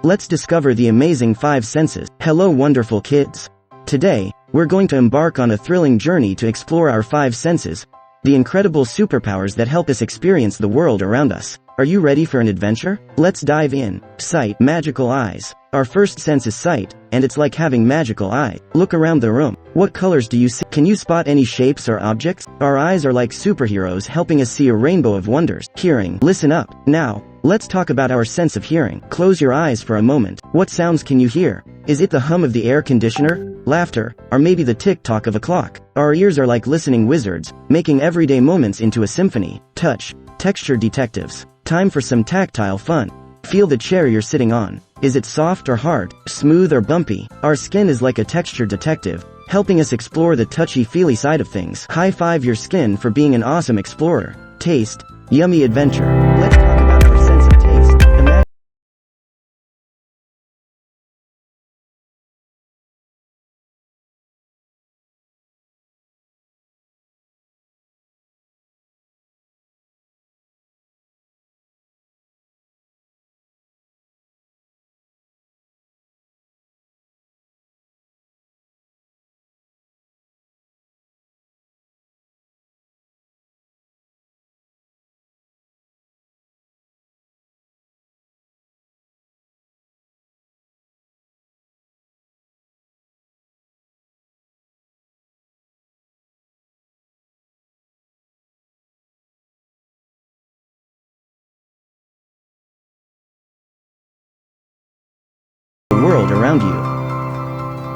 Let's discover the amazing 5 senses. Hello wonderful kids. Today, we're going to embark on a thrilling journey to explore our 5 senses, the incredible superpowers that help us experience the world around us. Are you ready for an adventure? Let's dive in. Sight, magical eyes. Our first sense is sight, and it's like having magical eyes. Look around the room. What colors do you see? Can you spot any shapes or objects? Our eyes are like superheroes helping us see a rainbow of wonders. Hearing. Listen up. Now, let's talk about our sense of hearing. Close your eyes for a moment. What sounds can you hear? Is it the hum of the air conditioner, laughter, or maybe the tick-tock of a clock? Our ears are like listening wizards, making everyday moments into a symphony. Touch. Texture detectives. Time for some tactile fun. Feel the chair you're sitting on. Is it soft or hard, smooth or bumpy? Our skin is like a texture detective, helping us explore the touchy-feely side of things. High-five your skin for being an awesome explorer. Taste. Yummy adventure. Let's talk about our sense of taste. Imagine the world around you.